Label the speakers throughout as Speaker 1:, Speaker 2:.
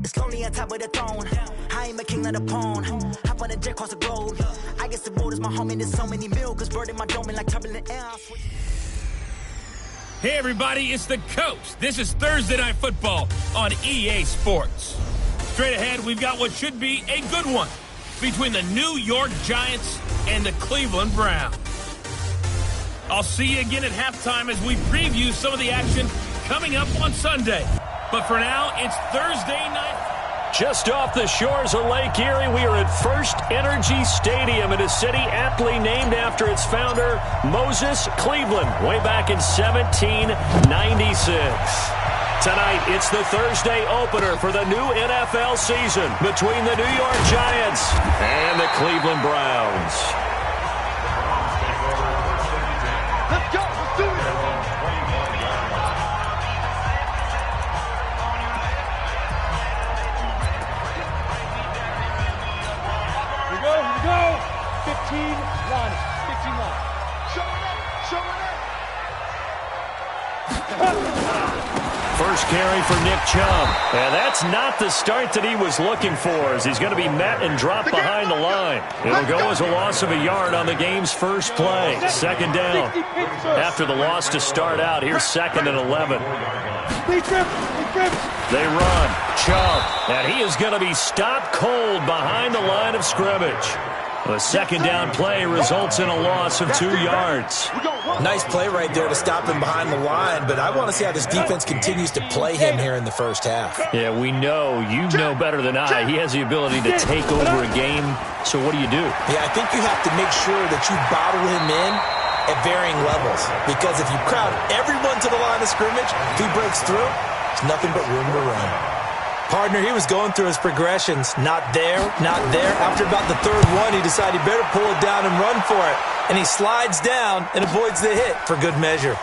Speaker 1: It's lonely on top of the throne. I ain't a king of the pawn. Hop on a jet across the globe. I guess the world is my home and there's so many milkers burning my dome like turbulent air.
Speaker 2: Hey everybody, it's the Coach. This is Thursday Night Football on EA Sports. Straight ahead, we've got what should be a good one between the New York Giants and the Cleveland Browns. I'll see you again at halftime as we preview some of the action coming up on Sunday. But for now, it's Thursday night.
Speaker 3: Just off the shores of Lake Erie, we are at First Energy Stadium in a city aptly named after its founder, Moses Cleveland, way back in 1796. Tonight, it's the Thursday opener for the new NFL season between the New York Giants and the Cleveland Browns.
Speaker 4: Let's go. Let's do it. Here we go. 15-1. 15-1. Show it.
Speaker 3: First carry for Nick Chubb. And that's not the start that he was looking for, as he's going to be met and dropped behind the line. It'll go as a loss of a yard on the game's first play. Second down. After the loss to start out, here's 2nd and 11. They run. Chubb. And he is going to be stopped cold behind the line of scrimmage. The second down play results in a loss of 2 yards.
Speaker 5: Nice play right there to stop him behind the line, but I want to see how this defense continues to play him here in the first half.
Speaker 3: Yeah, we know, you know better than I, he has the ability to take over a game. So what do you do?
Speaker 5: Yeah, I think you have to make sure that you bottle him in at varying levels, because if you crowd everyone to the line of scrimmage, if he breaks through, there's nothing but room to run. Partner, he was going through his progressions. Not there, not there. After about the third one, he decided he better pull it down and run for it. And he slides down and avoids the hit for good measure.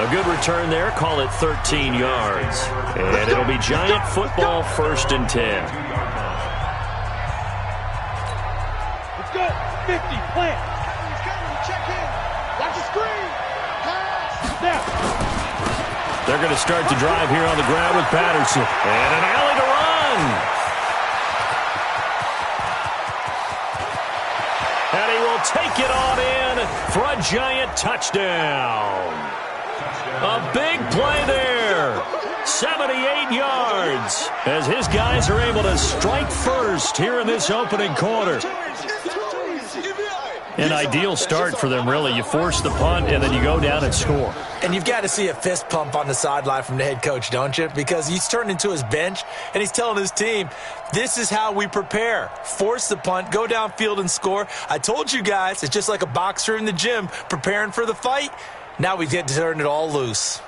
Speaker 3: A good return there. Call it 13 yards. And it'll be Giant football, 1st and 10.
Speaker 4: Let's go. 50. Plant. Check in. Watch the screen. Pass. Snap.
Speaker 3: They're going to start the drive here on the ground with Patterson. And an alley to run. And he will take it on in for a Giant touchdown. A big play there. 78 yards as his guys are able to strike first here in this opening quarter. An ideal start for them, really. You force the punt, and then you go down and score.
Speaker 5: And you've got to see a fist pump on the sideline from the head coach, don't you? Because he's turned into his bench, and he's telling his team, this is how we prepare. Force the punt, go downfield and score. I told you guys, it's just like a boxer in the gym preparing for the fight. Now we get to turn it all loose.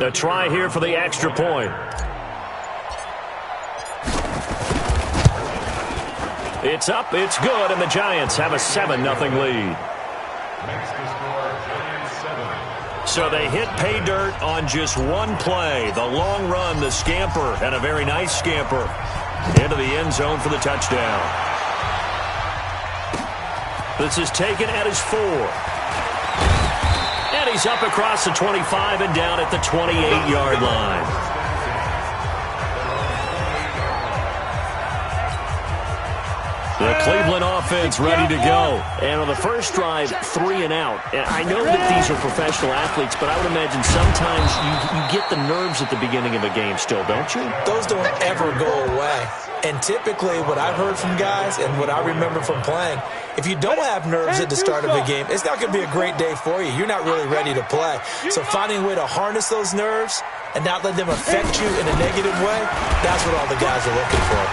Speaker 3: A try here for the extra point. It's up, it's good, and the Giants have a 7-0 lead. So they hit pay dirt on just one play. The long run, the scamper, and a very nice scamper into the end zone for the touchdown. This is taken at his 4. And he's up across the 25 and down at the 28-yard line. The Cleveland offense ready to go. And on the first drive, 3 and out. And I know that these are professional athletes, but I would imagine sometimes you get the nerves at the beginning of a game still, don't you?
Speaker 5: Those don't ever go away. And typically what I've heard from guys and what I remember from playing, if you don't have nerves at the start of a game, it's not going to be a great day for you. You're not really ready to play. So finding a way to harness those nerves and not let them affect you in a negative way, that's what all the guys are looking for.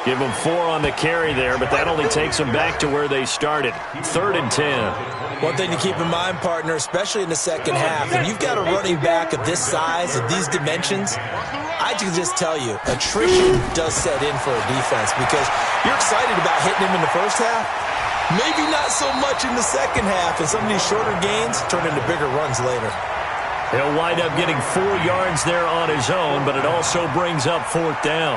Speaker 3: Give them 4 on the carry there, but that only takes them back to where they started. 3rd and 10.
Speaker 5: One thing to keep in mind, partner, especially in the second half, and you've got a running back of this size, of these dimensions, I can just tell you, attrition does set in for a defense because you're excited about hitting him in the first half. Maybe not so much in the second half, and some of these shorter gains turn into bigger runs later.
Speaker 3: He'll wind up getting 4 yards there on his own, but it also brings up 4th down.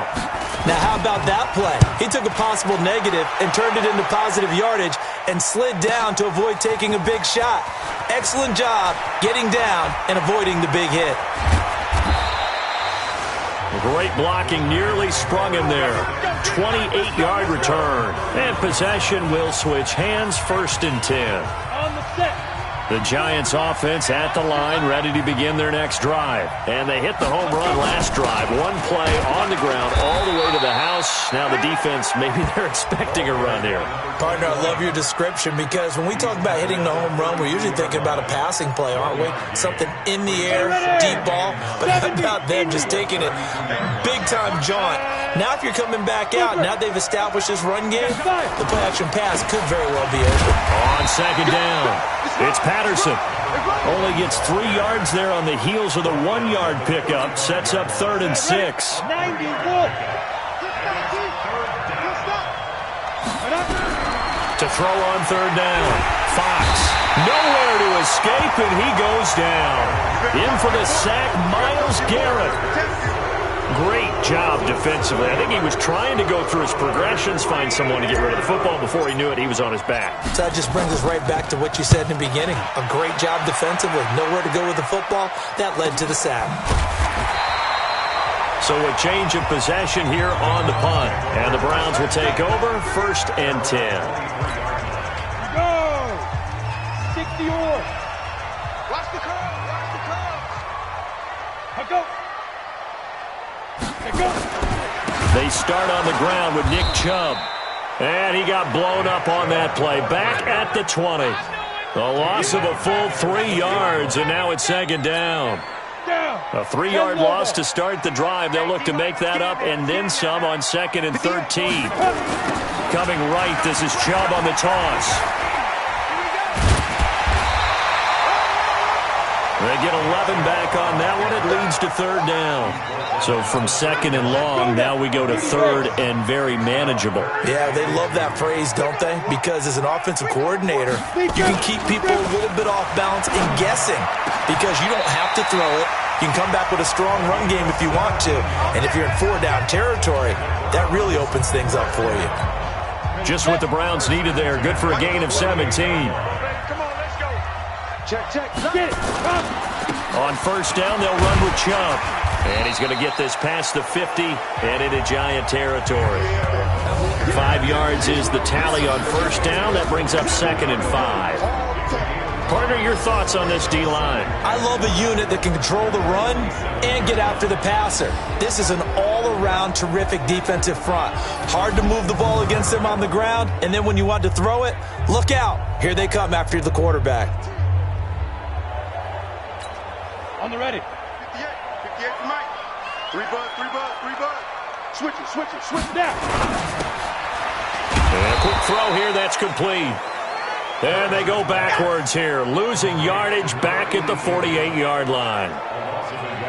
Speaker 5: Now, how about that play? He took a possible negative and turned it into positive yardage and slid down to avoid taking a big shot. Excellent job getting down and avoiding the big hit.
Speaker 3: Great blocking, nearly sprung him there. 28-yard return. And possession will switch hands, 1st and 10.
Speaker 4: On the set.
Speaker 3: The Giants offense at the line, ready to begin their next drive. And they hit the home run last drive. One play on the ground all the way to the house. Now the defense, maybe they're expecting a run here.
Speaker 5: Partner, I love your description because when we talk about hitting the home run, we're usually thinking about a passing play, aren't we? Something in the air, deep ball. But how about them just taking it big-time jaunt? Now if you're coming back out, now they've established this run game, the play-action pass could very well be open.
Speaker 3: On 2nd down, it's Patterson. Only gets 3 yards there on the heels of the 1-yard pickup. Sets up 3rd and 6.
Speaker 4: 91.
Speaker 3: To throw on 3rd down. Fox. Nowhere to escape, and he goes down. In for the sack, Myles Garrett. Great job defensively. I think he was trying to go through his progressions, find someone to get rid of the football. Before he knew it, he was on his back.
Speaker 5: So that just brings us right back to what you said in the beginning. A great job defensively. Nowhere to go with the football. That led to the sack.
Speaker 3: So a change of possession here on the punt. And the Browns will take over, 1st and 10.
Speaker 4: Go! 60 or. Watch the curve. Watch the curve. Go.
Speaker 3: They start on the ground with Nick Chubb. And he got blown up on that play. Back at the 20. A loss of a full 3 yards, and now it's 2nd down. A 3-yard loss to start the drive. They'll look to make that up and then some on 2nd and 13. Coming right, this is Chubb on the toss. They get 11 back on that one. It leads to 3rd down. So from 2nd and long, now we go to 3rd and very manageable.
Speaker 5: Yeah, they love that phrase, don't they? Because as an offensive coordinator, you can keep people a little bit off balance and guessing because you don't have to throw it. You can come back with a strong run game if you want to. And if you're in 4-down territory, that really opens things up for you.
Speaker 3: Just what the Browns needed there. Good for a gain of 17.
Speaker 4: Check. Get it.
Speaker 3: On 1st down, they'll run with Chubb. And he's going to get this past the 50 and into Giant territory. 5 yards is the tally on 1st down. That brings up 2nd and 5. Partner, your thoughts on this D-line?
Speaker 5: I love a unit that can control the run and get after the passer. This is an all-around terrific defensive front. Hard to move the ball against them on the ground, and then when you want to throw it, look out. Here they come after the quarterback.
Speaker 4: On the ready.
Speaker 6: 58 for Mike. 3 bud. Switch it down.
Speaker 3: And a quick throw here, that's complete. And they go backwards here, losing yardage back at the 48-yard line.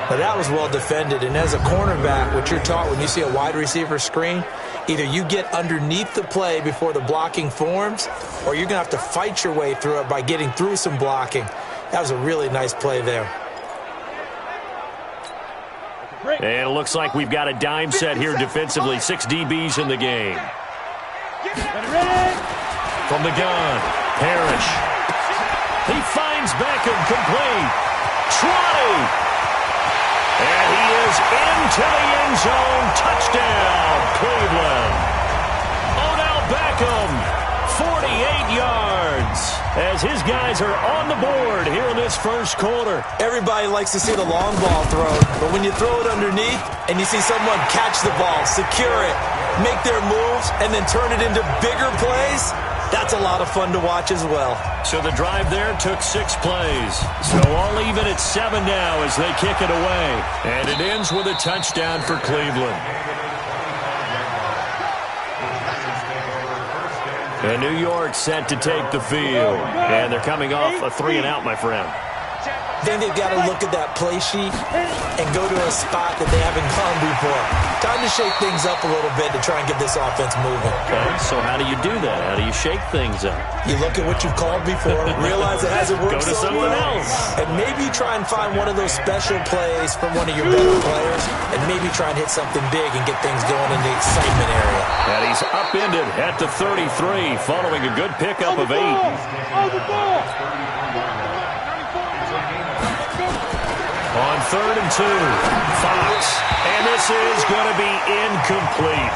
Speaker 5: Now, that was well defended, and as a cornerback, what you're taught when you see a wide receiver screen, either you get underneath the play before the blocking forms, or you're going to have to fight your way through it by getting through some blocking. That was a really nice play there.
Speaker 3: And it looks like we've got a dime set here defensively. 6 DBs in the game. From the gun, Parrish. He finds Beckham complete. Trotty. And he is into the end zone. Touchdown, Cleveland. Odell Beckham, 48 yards, as his guys are on the board here in this first quarter.
Speaker 5: Everybody likes to see the long ball thrown, but when you throw it underneath and you see someone catch the ball, secure it, make their moves, and then turn it into bigger plays, that's a lot of fun to watch as well.
Speaker 3: So the drive there took 6 plays. So all even at 7 now as they kick it away. And it ends with a touchdown for Cleveland. And New York set to take the field. And they're coming off a 3-and-out, my friend.
Speaker 5: I think they've got to look at that play sheet and go to a spot that they haven't gone before. Time to shake things up a little bit to try and get this offense moving.
Speaker 3: Okay, so how do you do that? How do you shake things up?
Speaker 5: You look at what you've called before, realize it hasn't worked
Speaker 3: Go to
Speaker 5: so
Speaker 3: something
Speaker 5: well,
Speaker 3: else.
Speaker 5: and maybe try and find one of those special plays from one of your better players, and maybe try and hit something big and get things going in the excitement area.
Speaker 3: And he's upended at the 33 following a good pickup of 8.
Speaker 4: On the ball.
Speaker 3: On 3rd and 2, Fox. And this is going to be incomplete.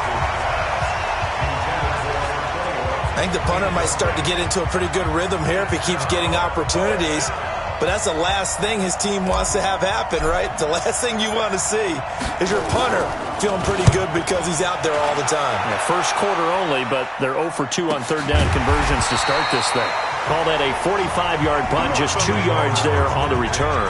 Speaker 5: I think the punter might start to get into a pretty good rhythm here if he keeps getting opportunities. But that's the last thing his team wants to have happen, right? The last thing you want to see is your punter feeling pretty good because he's out there all the time.
Speaker 3: Yeah, first quarter only, but they're 0 for 2 on 3rd down conversions to start this thing. Call that a 45-yard punt, just 2 yards there on the return.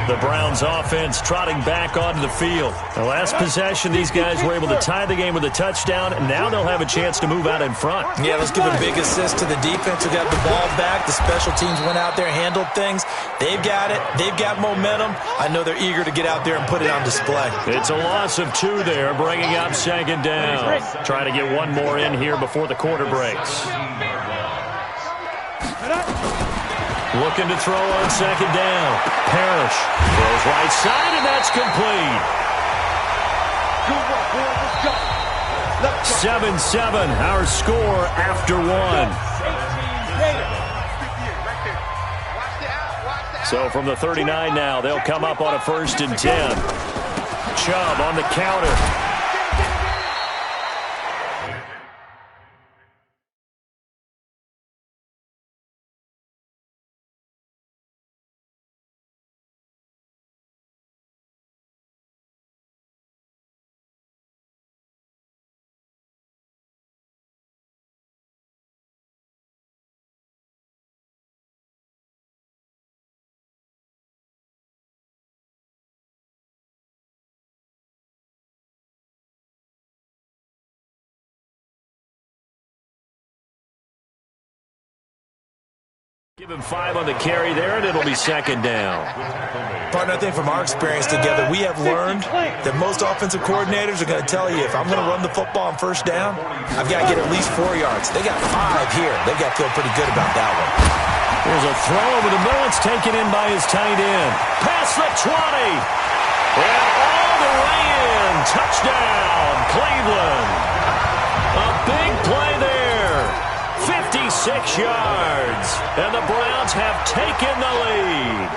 Speaker 3: The Browns offense trotting back onto the field. The last possession, these guys were able to tie the game with a touchdown, and now they'll have a chance to move out in front.
Speaker 5: Yeah, let's give a big assist to the defense who got the ball back. The special teams went out there, handled things. They've got it. They've got momentum. I know they're eager to get out there and put it on display.
Speaker 3: It's a loss of 2 there, bringing up 2nd down. Trying to get one more in here before the quarter breaks. Looking to throw on 2nd down. Parrish throws right side, and that's complete. 7-7, our score after 1. So from the 39 now, they'll come up on a 1st and 10. Chubb on the counter. Give him 5 on the carry there, and it'll be 2nd down.
Speaker 5: Partner, I think from our experience together, we have learned that most offensive coordinators are going to tell you, if I'm going to run the football on 1st down, I've got to get at least 4 yards. They got 5 here. They've got to feel pretty good about that one.
Speaker 3: There's a throw over the middle. It's taken in by his tight end. Past the 20. And all the way in. Touchdown, Cleveland. A big play there. 56 yards. And the Browns have taken the lead.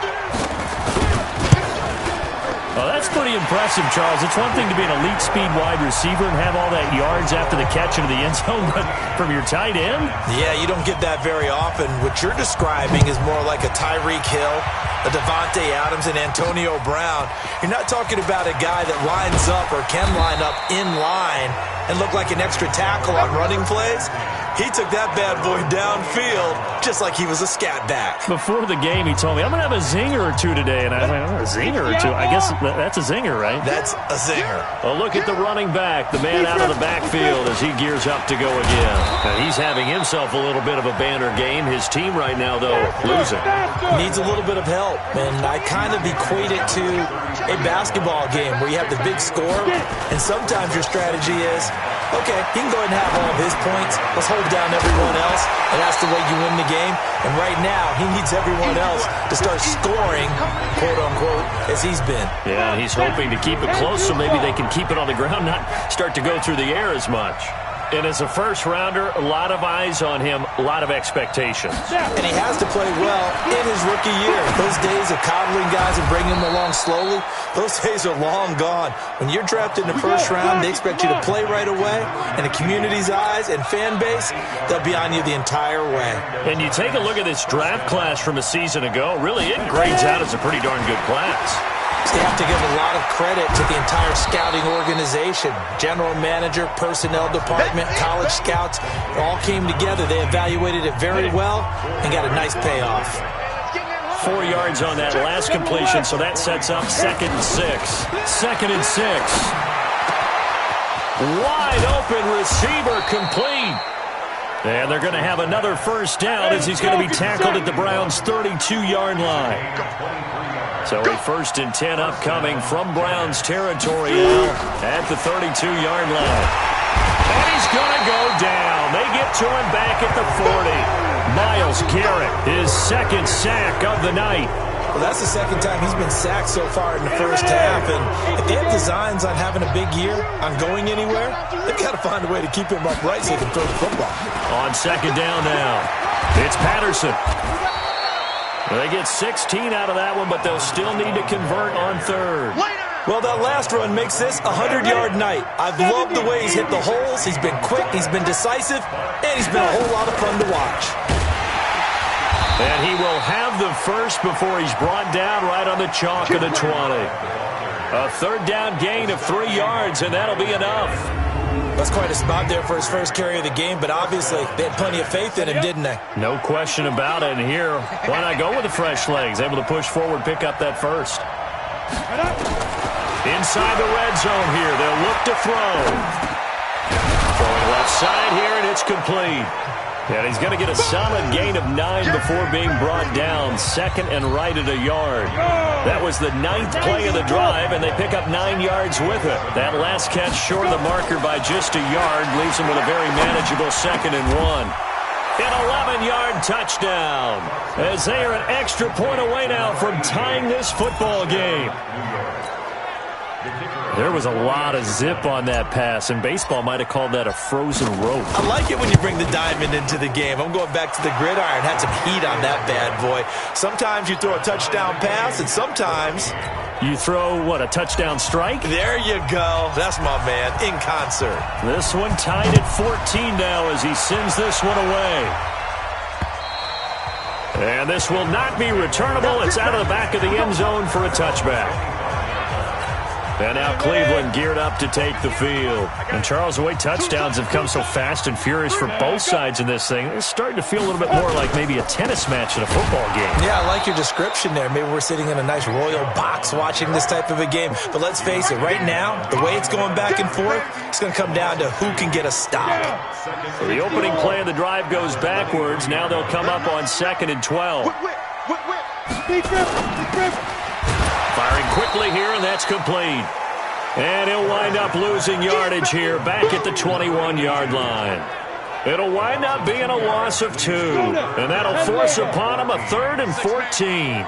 Speaker 3: Well, that's pretty impressive, Charles. It's one thing to be an elite speed wide receiver and have all that yards after the catch into the end zone, but from your tight end?
Speaker 5: Yeah, you don't get that very often. What you're describing is more like a Tyreek Hill, a Devontae Adams, and Antonio Brown. You're not talking about a guy that lines up or can line up in line and look like an extra tackle on running plays. He took that bad boy downfield just like he was a scat back.
Speaker 3: Before the game, he told me, I'm going to have a zinger or two today. And I was like, a zinger or two? I guess that's a zinger, right?
Speaker 5: That's a zinger.
Speaker 3: A look at the running back, the man out of the backfield as he gears up to go again. Now, he's having himself a little bit of a banner game. His team right now, though, losing.
Speaker 5: Needs a little bit of help, and I kind of equate it to a basketball game where you have the big score, and sometimes your strategy is, okay, he can go ahead and have all of his points. Let's hold down everyone else, and that's the way you win the game. And right now, he needs everyone else to start scoring, quote-unquote, as he's been.
Speaker 3: Yeah, he's hoping to keep it close so maybe they can keep it on the ground, not start to go through the air as much. And as a first-rounder, a lot of eyes on him, a lot of expectations.
Speaker 5: And he has to play well in his rookie year. Those days of coddling guys and bringing them along slowly, those days are long gone. When you're drafted in the first round, they expect you to play right away. And the community's eyes and fan base, they'll be on you the entire way.
Speaker 3: And you take a look at this draft class from a season ago, really it grades out as a pretty darn good class.
Speaker 5: They have to give a lot of credit to the entire scouting organization. General manager, personnel department, college scouts, all came together. They evaluated it very well and got a nice payoff.
Speaker 3: 4 yards on that last completion, so that sets up 2nd and 6. 2nd and 6. Wide open receiver complete. And they're going to have another first down as he's going to be tackled at the Browns' 32-yard line. So a 1st and 10 upcoming from Browns territory now at the 32-yard line. And he's going to go down. They get to him back at the 40. Myles Garrett, his 2nd sack of the night.
Speaker 5: Well, that's the 2nd time he's been sacked so far in the first half. And if they have designs on having a big year, on going anywhere, they've got to find a way to keep him upright so they can throw the football.
Speaker 3: On 2nd down now, it's Patterson. They get 16 out of that one, but they'll still need to convert on 3rd.
Speaker 5: Well, that last run makes this a 100-yard night. I've loved the way he's hit the holes. He's been quick, he's been decisive, and he's been a whole lot of fun to watch.
Speaker 3: And he will have the first before he's brought down right on the chalk of the 20. A 3rd down gain of 3 yards, and that'll be enough.
Speaker 5: That's quite a spot there for his first carry of the game, but obviously they had plenty of faith in him, didn't they?
Speaker 3: No question about it. And here, why not go with the fresh legs? Able to push forward, pick up that first. Inside the red zone here, they'll look to throw. Throwing left side here, and it's complete. And he's going to get a solid gain of 9 before being brought down. 2nd and right at a yard. That was the 9th play of the drive, and they pick up 9 yards with it. That last catch short of the marker by just a yard leaves them with a very manageable 2nd and 1. An 11-yard touchdown, as they are an extra point away now from tying this football game. There was a lot of zip on that pass, and baseball might have called that a frozen rope.
Speaker 5: I like it when you bring the diamond into the game. I'm going back to the gridiron. Had some heat on that bad boy. Sometimes you throw a touchdown pass, and sometimes
Speaker 3: you throw, what, a touchdown strike?
Speaker 5: There you go. That's my man, in concert.
Speaker 3: This one tied at 14 now as he sends this one away. And this will not be returnable. It's out of the back of the end zone for a touchback. And now Cleveland geared up to take the field. And Charles, the way touchdowns have come so fast and furious for both sides in this thing, it's starting to feel a little bit more like maybe a tennis match in a football game.
Speaker 5: Yeah, I like your description there. Maybe we're sitting in a nice royal box watching this type of a game. But let's face it, right now, the way it's going back and forth, it's going to come down to who can get a stop.
Speaker 3: So the opening play of the drive goes backwards. Now they'll come up on 2nd and 12. Firing quickly here, and that's complete. And he'll wind up losing yardage here back at the 21-yard line. It'll wind up being a loss of 2. And that'll force upon him a 3rd and 14.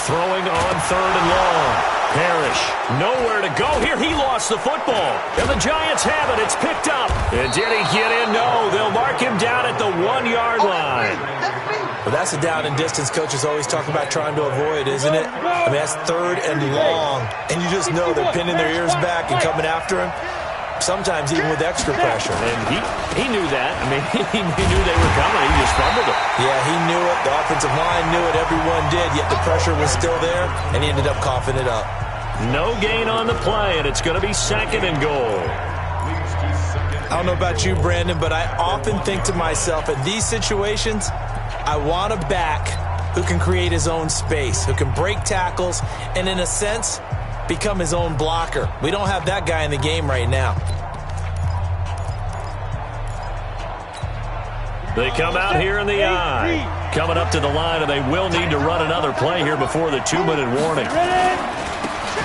Speaker 3: Throwing on 3rd and long. Parrish, nowhere to go here. He lost the football. And the Giants have it. It's picked up. And did he get in? No. They'll mark him down at the 1-yard line.
Speaker 5: Well, that's a down and distance coaches always talk about trying to avoid, isn't it? I mean, that's 3rd and long. And you just know they're pinning their ears back and coming after him. Sometimes even with extra pressure.
Speaker 3: And he knew that. I mean, he knew they were coming. He just fumbled it.
Speaker 5: Yeah, he knew it. The offensive line knew it. Everyone did. Yet the pressure was still there, and he ended up coughing it up.
Speaker 3: No gain on the play, and it's going to be 2nd and goal.
Speaker 5: I don't know about you, Brandon, but I often think to myself, in these situations, I want a back who can create his own space, who can break tackles, and in a sense, become his own blocker. We don't have that guy in the game right now.
Speaker 3: They come out here in the eye. Coming up to the line, and they will need to run another play here before the 2-minute warning.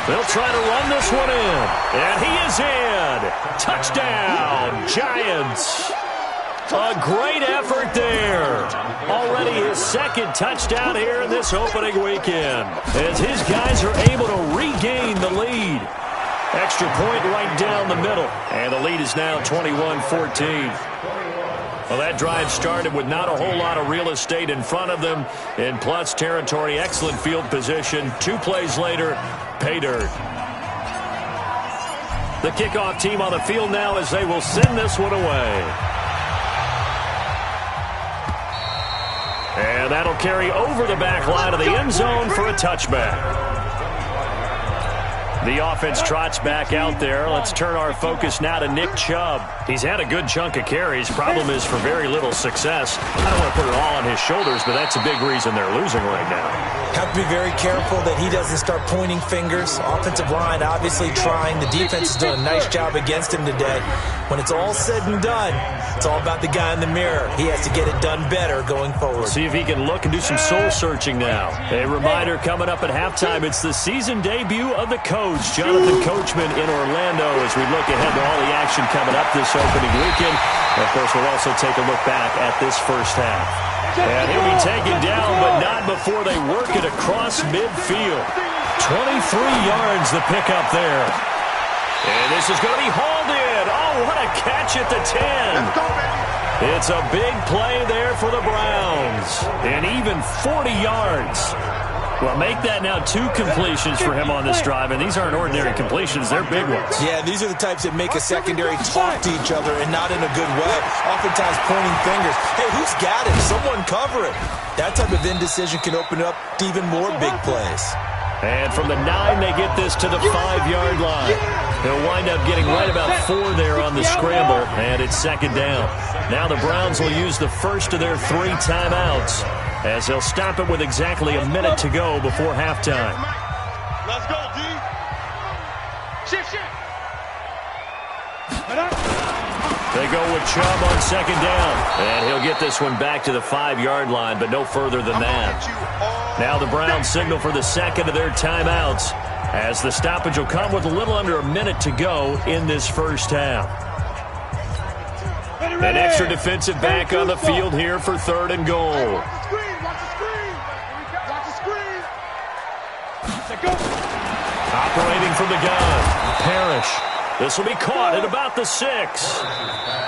Speaker 3: They'll try to run this one in, and he is in. Touchdown, Giants. A great effort there. Already his second touchdown here in this opening weekend, as his guys are able to regain the lead. Extra point right down the middle, and the lead is now 21-14. Well, that drive started with not a whole lot of real estate in front of them. In plus territory, excellent field position. 2 plays later, pay dirt. The kickoff team on the field now as they will send this one away. And that'll carry over the back line of the end zone for a touchback. The offense trots back out there. Let's turn our focus now to Nick Chubb. He's had a good chunk of carries. Problem is for very little success. I don't want to put it all on his shoulders, but that's a big reason they're losing right now.
Speaker 5: Have to be very careful that he doesn't start pointing fingers. Offensive line obviously trying. The defense is doing a nice job against him today. When it's all said and done, it's all about the guy in the mirror. He has to get it done better going forward.
Speaker 3: See if he can look and do some soul-searching now. A reminder coming up at halftime, it's the season debut of the coach, Jonathan Coachman, in Orlando, as we look ahead to all the action coming up this opening weekend. And of course, we'll also take a look back at this first half. And he'll be taken down, but not before they work it across midfield. 23 yards the pickup there. And this is going to be hauled in. Oh, what a catch at the 10. It's a big play there for the Browns. And even 40 yards. Well, make that now 2 completions for him on this drive, and these aren't ordinary completions. They're big ones.
Speaker 5: Yeah, these are the types that make a secondary talk to each other, and not in a good way. Oftentimes pointing fingers. Hey, who's got it? Someone cover it. That type of indecision can open up to even more big plays.
Speaker 3: And from the 9, they get this to the 5-yard line. They'll wind up getting right about 4 there on the scramble, and it's second down. Now the Browns will use the first of their 3 timeouts, as they'll stop it with exactly a minute to go before halftime.
Speaker 6: Let's go, D. Shift.
Speaker 3: They go with Chubb on second down, and he'll get this one back to the 5-yard line, but no further than that. Now the Browns signal for the second of their timeouts, as the stoppage will come with a little under a minute to go in this first half. An extra defensive back on the field here for 3rd and goal. Operating from the gun, Parrish. This will be caught at about the 6.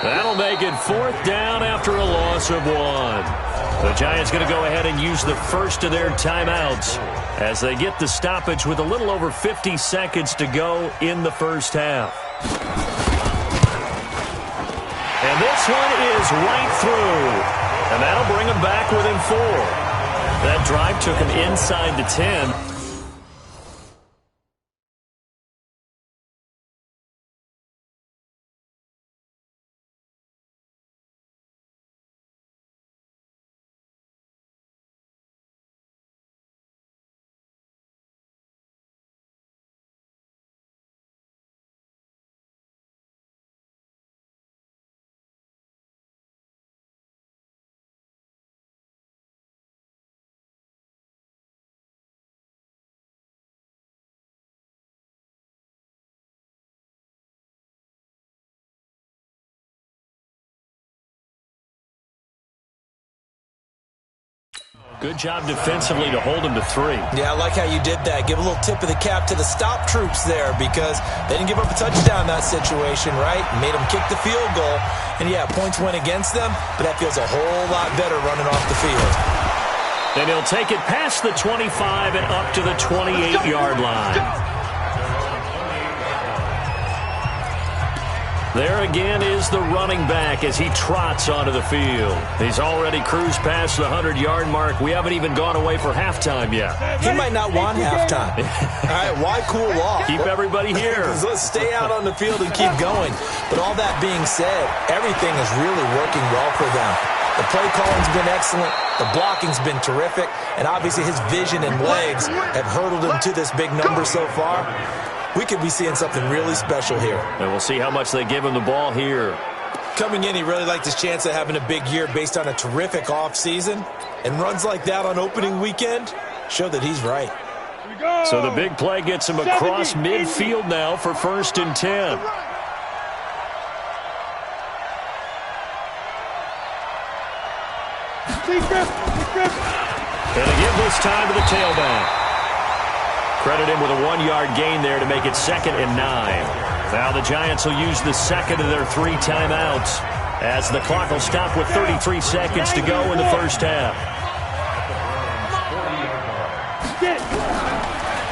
Speaker 3: That'll make it 4th down after a loss of 1. The Giants going to go ahead and use the first of their timeouts as they get the stoppage with a little over 50 seconds to go in the first half. And this one is right through. And that'll bring them back within 4. That drive took them inside the 10. Good job defensively to hold him to 3.
Speaker 5: Yeah, I like how you did that. Give a little tip of the cap to the stop troops there, because they didn't give up a touchdown in that situation, right? Made them kick the field goal. And, yeah, points went against them, but that feels a whole lot better running off the field.
Speaker 3: Then he'll take it past the 25 and up to the 28-yard line. There again is the running back as he trots onto the field. He's already cruised past the 100-yard mark. We haven't even gone away for halftime yet.
Speaker 5: He might not want halftime. All right, why cool off?
Speaker 3: Keep everybody here.
Speaker 5: Let's stay out on the field and keep going. But all that being said, everything is really working well for them. The play calling's been excellent. The blocking's been terrific. And obviously his vision and legs have hurdled him to this big number so far. We could be seeing something really special here.
Speaker 3: And we'll see how much they give him the ball here.
Speaker 5: Coming in, he really liked his chance of having a big year based on a terrific offseason. And runs like that on opening weekend show that he's right.
Speaker 3: So the big play gets him across midfield now for 1st and 10. And again this time to the tailback. Credit him with a 1-yard gain there to make it 2nd and 9. Now the Giants will use the second of their 3 timeouts as the clock will stop with 33 seconds to go in the first half.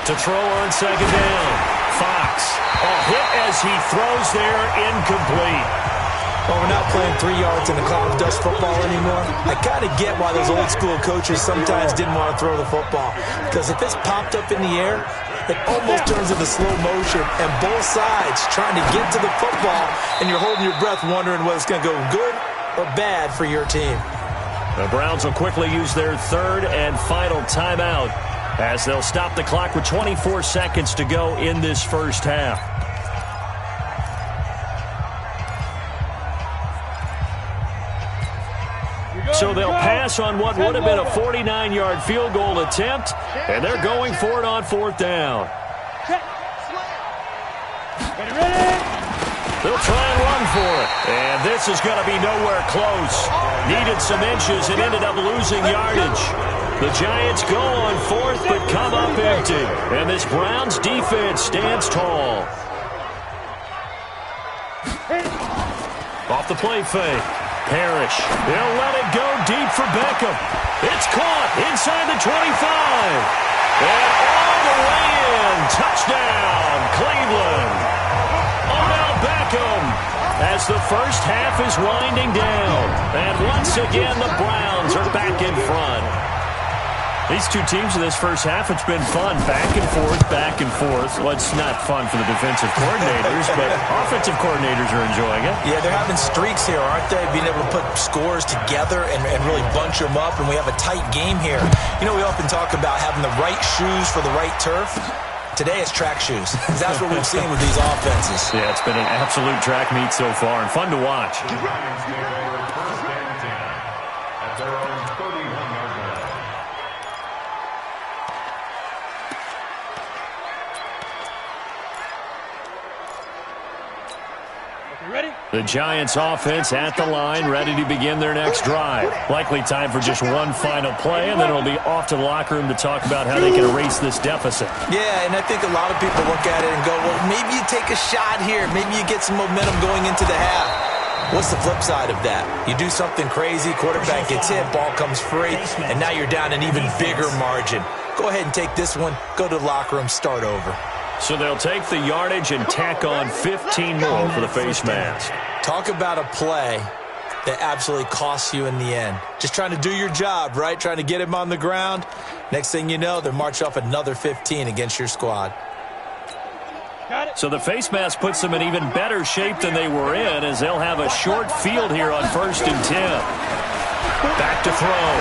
Speaker 3: To throw on 2nd down. Fox. A hit as he throws there, incomplete.
Speaker 5: Well, we're not playing 3 yards in the cloud of dust football anymore. I kind of get why those old school coaches sometimes didn't want to throw the football. Because if it's popped up in the air, it almost turns into slow motion. And both sides trying to get to the football, and you're holding your breath wondering whether it's going to go good or bad for your team.
Speaker 3: The Browns will quickly use their 3rd and final timeout as they'll stop the clock with 24 seconds to go in this first half. So they'll pass on what would have been a 49-yard field goal attempt, and they're going for it on 4th down. They'll try and run for it, and this is going to be nowhere close. Needed some inches and ended up losing yardage. The Giants go on 4th but come up empty, and this Browns defense stands tall. Off the play fake. Parrish. They'll let it go deep for Beckham. It's caught inside the 25. And all the way in. Touchdown, Cleveland. Odell Beckham as the first half is winding down. And once again, the Browns are back in front. These two teams in this first half, it's been fun. Back and forth, back and forth. Well, it's not fun for the defensive coordinators, but offensive coordinators are enjoying it.
Speaker 5: Yeah, they're having streaks here, aren't they? Being able to put scores together and really bunch them up, and we have a tight game here. You know, we often talk about having the right shoes for the right turf. Today it's track shoes. That's what we've seen with these offenses.
Speaker 3: Yeah, it's been an absolute track meet so far and fun to watch. The Giants offense at the line, ready to begin their next drive. Likely time for just one final play, and then it'll be off to the locker room to talk about how they can erase this deficit.
Speaker 5: Yeah, and I think a lot of people look at it and go, well, maybe you take a shot here. Maybe you get some momentum going into the half. What's the flip side of that? You do something crazy, quarterback gets hit, ball comes free, and now you're down an even bigger margin. Go ahead and take this one, go to the locker room, start over.
Speaker 3: So they'll take the yardage and tack on 15 more for the face mask.
Speaker 5: Talk about a play that absolutely costs you in the end. Just trying to do your job, right? Trying to get him on the ground. Next thing you know, they're marching off another 15 against your squad.
Speaker 3: So the face mask puts them in even better shape than they were in as they'll have a short field here on 1st and 10. Back to throw.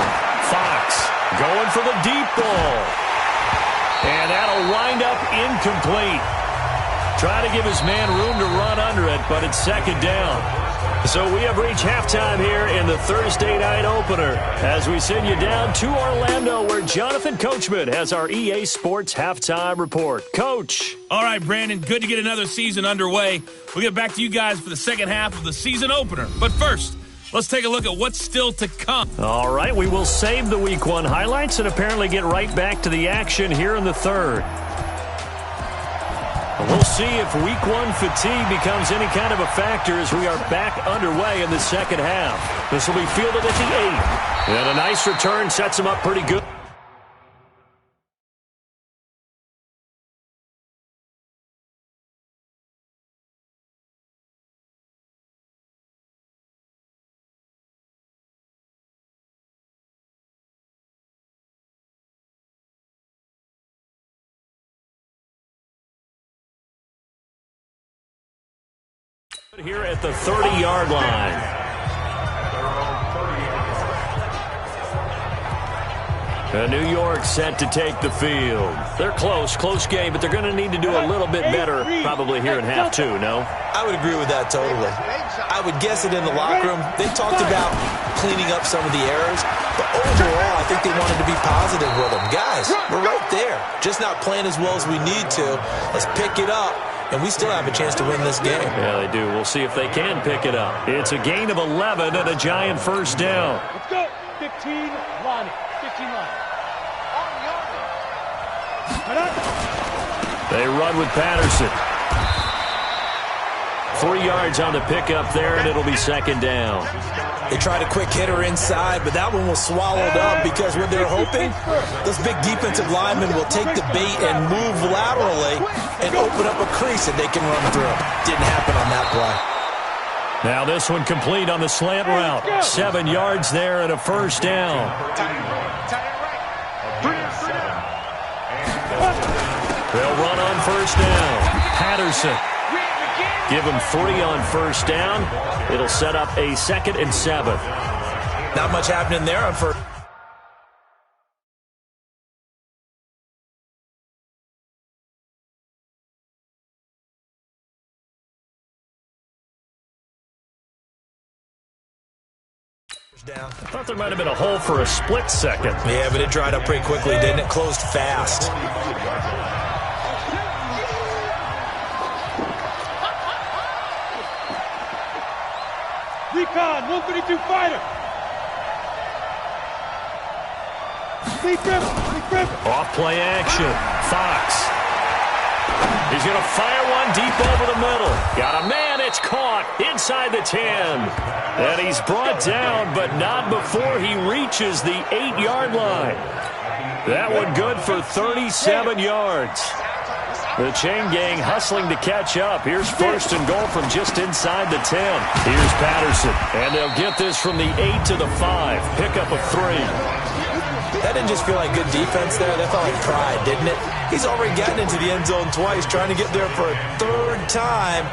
Speaker 3: Fox going for the deep ball. And that'll wind up incomplete. Try to give his man room to run under it, but it's 2nd down. So we have reached halftime here in the Thursday night opener as we send you down to Orlando where Jonathan Coachman has our EA Sports halftime report. Coach.
Speaker 2: All right, Brandon, good to get another season underway. We'll get back to you guys for the second half of the season opener. But first, let's take a look at what's still to come.
Speaker 3: All right, we will save the Week 1 highlights and apparently get right back to the action here in the third. We'll see if Week 1 fatigue becomes any kind of a factor as we are back underway in the second half. This will be fielded at the 8. And a nice return sets them up pretty good. Here at the 30-yard line. New York set to take the field. They're close game, but they're going to need to do a little bit better probably here in half two, no?
Speaker 5: I would agree with that totally. I would guess it in the locker room. They talked about cleaning up some of the errors, but overall, I think they wanted to be positive with them. Guys, we're right there. Just not playing as well as we need to. Let's pick it up, and we still have a chance to win this game.
Speaker 3: Yeah, they do. We'll see if they can pick it up. It's a gain of 11 and a Giant first down.
Speaker 4: Let's go. 15, Lonnie. 15 line.
Speaker 3: They run with Patterson. 3 yards on the pickup there, and it'll be second down.
Speaker 5: They tried a quick hitter inside, but that one was swallowed up because what they're hoping, those big defensive linemen will take the bait and move laterally and open up a crease that they can run through. Didn't happen on that play.
Speaker 3: Now this one complete on the slant route. 7 yards there and a first down. They'll run on first down. Patterson. Give him 3 on first down. It'll set up a 2nd and 7.
Speaker 5: Not much happening there on first. Down.
Speaker 3: I thought there might have been a hole for a split second.
Speaker 5: Yeah, but it dried up pretty quickly, didn't it? Closed fast.
Speaker 4: Recon, 132 fighter. Lee Griffin.
Speaker 3: Off play action. Fox. He's going to fire one deep over the middle. Got a man. It's caught inside the 10. And he's brought down, but not before he reaches the 8-yard line. That one good for 37 yards. The chain gang hustling to catch up. Here's first and goal from just inside the 10. Here's Patterson. And they'll get this from the 8 to the 5. Pickup of 3.
Speaker 5: That didn't just feel like good defense there. That felt like pride, didn't it? He's already gotten into the end zone twice, trying to get there for a 3rd time.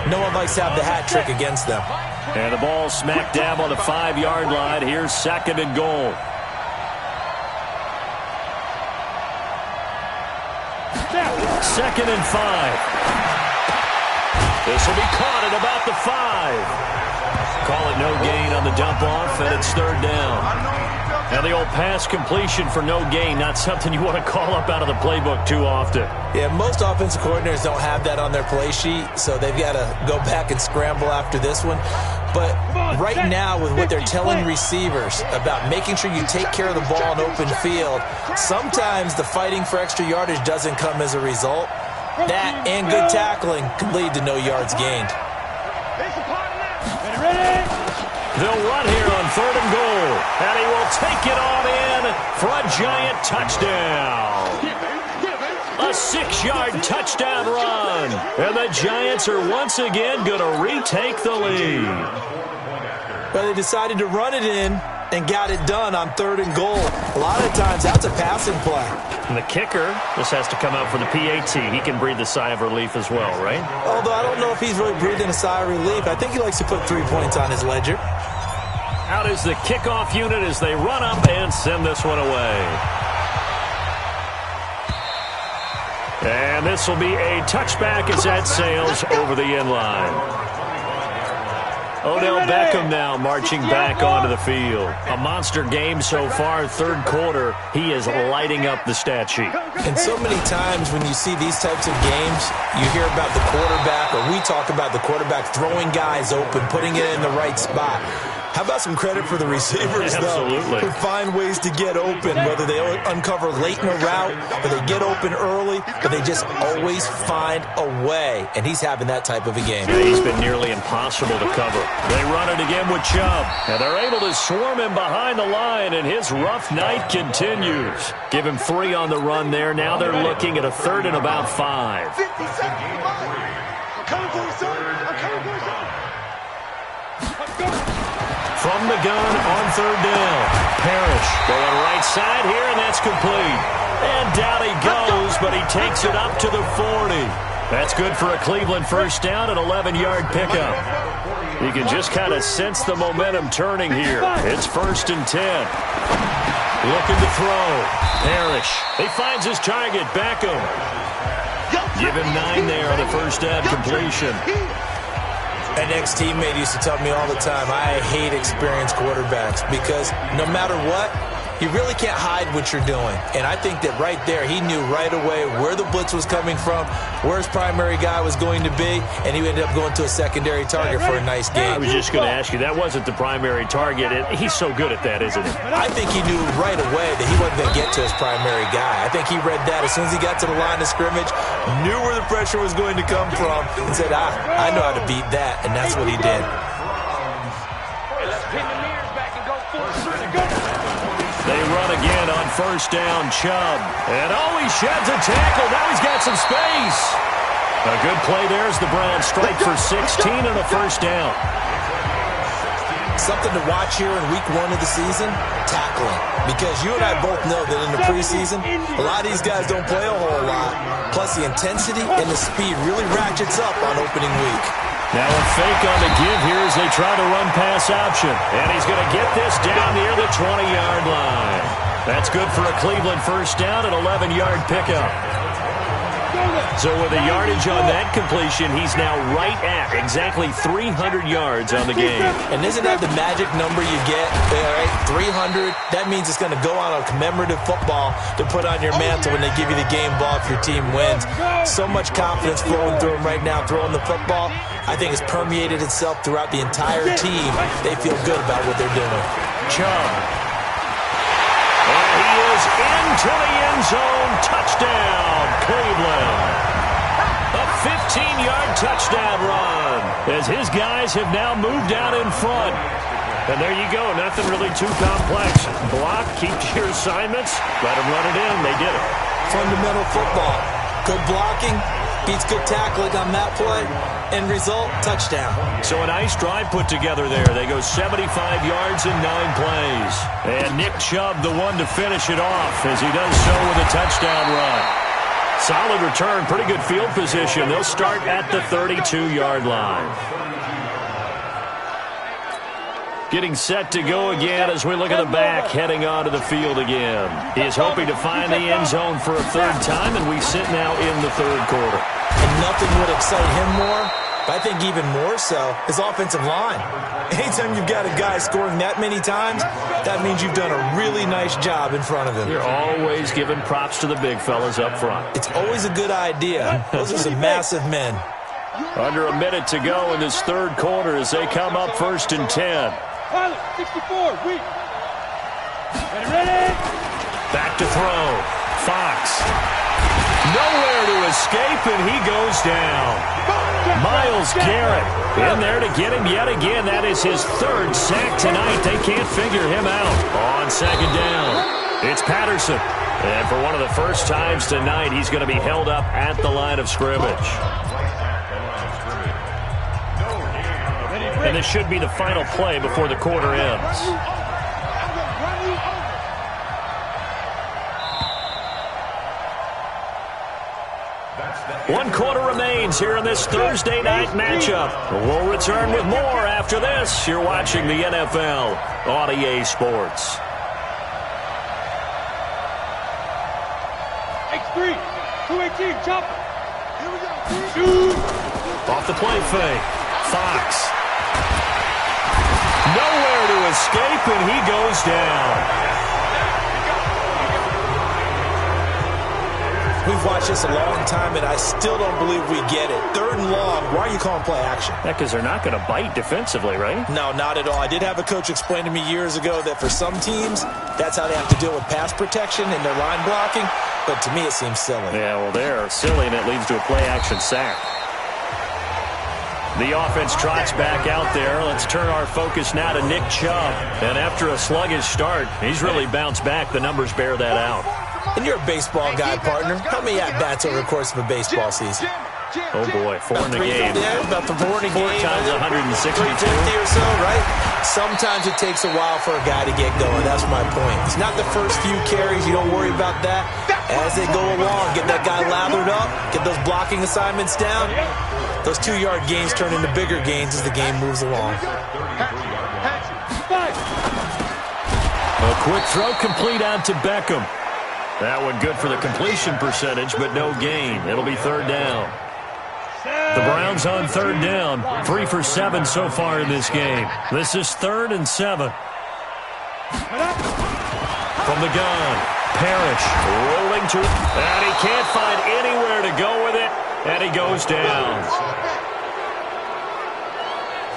Speaker 5: No one likes to have the hat trick against them.
Speaker 3: And the ball smack dab on the 5-yard line. Here's 2nd and goal. Second and 5. This will be caught at about the 5. Call it no gain on the dump off, and it's 3rd down. Now the old pass completion for no gain, not something you want to call up out of the playbook too often.
Speaker 5: Yeah, most offensive coordinators don't have that on their play sheet, so they've got to go back and scramble after this one. But right now, with what they're telling receivers about making sure you take care of the ball in open field, sometimes the fighting for extra yardage doesn't come as a result. That and good tackling can lead to no yards gained.
Speaker 3: They'll run here on 3rd and goal, and he will take it on in for a Giant touchdown. A 6-yard touchdown run, and the Giants are once again going to retake the lead.
Speaker 5: Well, they decided to run it in and got it done on 3rd and goal. A lot of times, that's a passing play.
Speaker 3: And the kicker, this has to come out for the PAT. He can breathe a sigh of relief as well, right?
Speaker 5: Although I don't know if he's really breathing a sigh of relief. I think he likes to put 3 points on his ledger.
Speaker 3: Out is the kickoff unit as they run up and send this one away. And this will be a touchback as that sails over the end line. Odell Beckham now marching back onto the field. A monster game so far, 3rd quarter. He is lighting up the stat sheet.
Speaker 5: And so many times when you see these types of games, you hear about the quarterback, or we talk about the quarterback throwing guys open, putting it in the right spot. How about some credit for the receivers,
Speaker 3: Absolutely.
Speaker 5: though, who find ways to get open, whether they uncover late in a route or they get open early, but they just always find a way. And he's having that type of a game.
Speaker 3: Yeah, he's been nearly impossible to cover. They run it again with Chubb, and they're able to swarm him behind the line, and his rough night continues. Give him 3 on the run there. Now they're looking at a 3rd and about 5.
Speaker 6: 50 seconds. I'm coming for you, son. I'm coming for you, son.
Speaker 3: From the gun on 3rd down. Parrish going right right side here, and that's complete. And down he goes, but he takes it up to the 40. That's good for a Cleveland first down, an 11-yard pickup. You can just kind of sense the momentum turning here. It's 1st and 10. Looking to throw. Parrish. He finds his target. Beckham. Give him 9 there on the first down completion.
Speaker 5: An ex-teammate used to tell me all the time, I hate experienced quarterbacks because no matter what, you really can't hide what you're doing. And I think that right there, he knew right away where the blitz was coming from, where his primary guy was going to be, and he ended up going to a secondary target for a nice game.
Speaker 3: I was just going to ask you, that wasn't the primary target. He's so good at that, isn't he?
Speaker 5: I think he knew right away that he wasn't going to get to his primary guy. I think he read that as soon as he got to the line of scrimmage, knew where the pressure was going to come from, and said, I know how to beat that, and that's what he did.
Speaker 3: They run again on first down, Chubb. And he sheds a tackle. Now he's got some space. A good play there as the Browns strike for 16 and a first down.
Speaker 5: Something to watch here in week 1 of the season, tackling. Because you and I both know that in the preseason, a lot of these guys don't play a whole lot. Plus the intensity and the speed really ratchets up on opening week.
Speaker 3: Now a fake on the give here as they try to run pass option. And he's going to get this down near the 20-yard line. That's good for a Cleveland first down, an 11-yard pickup. So with the yardage on that completion, he's now right at exactly 300 yards on the game.
Speaker 5: And isn't that the magic number you get? Right? 300, that means it's going to go on a commemorative football to put on your mantle when they give you the game ball if your team wins. So much confidence flowing through him right now throwing the football. I think it's permeated itself throughout the entire team. They feel good about what they're doing.
Speaker 3: Chubb. And he is into the end zone. Touchdown, Cleveland. A 15-yard touchdown run as his guys have now moved out in front. And there you go. Nothing really too complex. Block, keep your assignments, let them run it in. They did it.
Speaker 5: Fundamental football. Good blocking, beats good tackling on that play. End result, touchdown.
Speaker 3: So a nice drive put together there. They go 75 yards in 9 plays. And Nick Chubb, the one to finish it off as he does so with a touchdown run. Solid return, pretty good field position. They'll start at the 32-yard line. Getting set to go again as we look at the back, heading onto the field again. He is hoping to find the end zone for a 3rd time, and we sit now in the 3rd quarter.
Speaker 5: And nothing would excite him more, but I think even more so, his offensive line. Anytime you've got a guy scoring that many times, that means you've done a really nice job in front of him.
Speaker 3: You're always giving props to the big fellas up front.
Speaker 5: It's always a good idea. Those are some massive men.
Speaker 3: Under a minute to go in this 3rd quarter as they come up 1st and 10.
Speaker 4: Pilot, 64, weak. Ready?
Speaker 3: Back to throw. Fox. Nowhere to escape, and he goes down. Myles Garrett in there to get him yet again. That is his 3rd sack tonight. They can't figure him out. On 2nd down, it's Patterson. And for one of the first times tonight, he's going to be held up at the line of scrimmage. And this should be the final play before the quarter ends. One quarter remains here in this Thursday night matchup. We'll return with more after this. You're watching the NFL on EA Sports.
Speaker 4: X3, 218, chopper. Here we go. Shoot.
Speaker 3: Off the play fake. Fox. Nowhere to escape, and he goes down.
Speaker 5: We've watched this a long time, and I still don't believe we get it. 3rd and long, why are you calling play action?
Speaker 3: Yeah, because they're not going to bite defensively, right?
Speaker 5: No, not at all. I did have a coach explain to me years ago that for some teams, that's how they have to deal with pass protection and their line blocking. But to me, it seems silly.
Speaker 3: Yeah, well, they're silly, and it leads to a play-action sack. The offense trots back out there. Let's turn our focus now to Nick Chubb. And after a sluggish start, he's really bounced back. The numbers bear that out.
Speaker 5: And you're a baseball guy, partner. How many at-bats over the course of a baseball season?
Speaker 3: Oh, boy, 4 in the game.
Speaker 5: Yeah, about the 4 in the game.
Speaker 3: 4 times 162.
Speaker 5: 350 or so, right? Sometimes it takes a while for a guy to get going. That's my point. It's not the first few carries. You don't worry about that. As they go along, get that guy lathered up, get those blocking assignments down. Those 2-yard gains turn into bigger gains as the game moves along.
Speaker 3: A quick throw complete out to Beckham. That one good for the completion percentage, but no gain. It'll be 3rd down. The Browns on 3rd down. 3 for 7 so far in this game. This is 3rd and 7. From the gun, Parrish rolling to, and he can't find anywhere to go with it, and he goes down.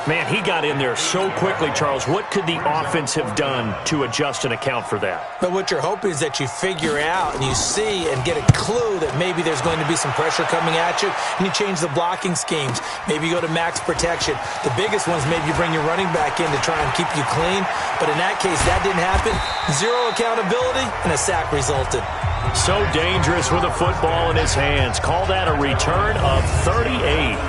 Speaker 3: Man, he got in there so quickly, Charles. What could the offense have done to adjust and account for that?
Speaker 5: But what you're hoping is that you figure out and you see and get a clue that maybe there's going to be some pressure coming at you, and you change the blocking schemes. Maybe you go to max protection. The biggest ones, maybe you bring your running back in to try and keep you clean. But in that case, that didn't happen. 0 accountability, and a sack resulted.
Speaker 3: So dangerous with a football in his hands. Call that a return of 38.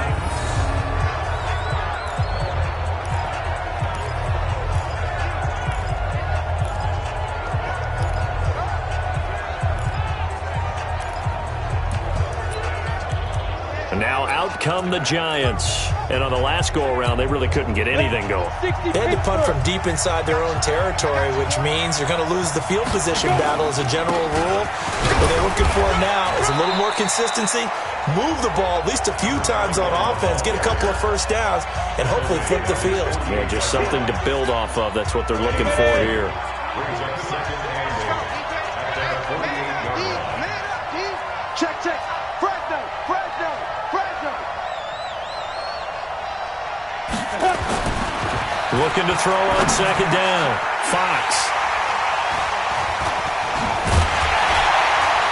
Speaker 3: Now out come the Giants. And on the last go-around, they really couldn't get anything going.
Speaker 5: They had to punt from deep inside their own territory, which means you're going to lose the field position battle as a general rule. What they're looking for now is a little more consistency, move the ball at least a few times on offense, get a couple of first downs, and hopefully flip the field.
Speaker 3: Yeah, just something to build off of. That's what they're looking for here.
Speaker 4: Check, check.
Speaker 3: Looking to throw on 2nd down. Fox.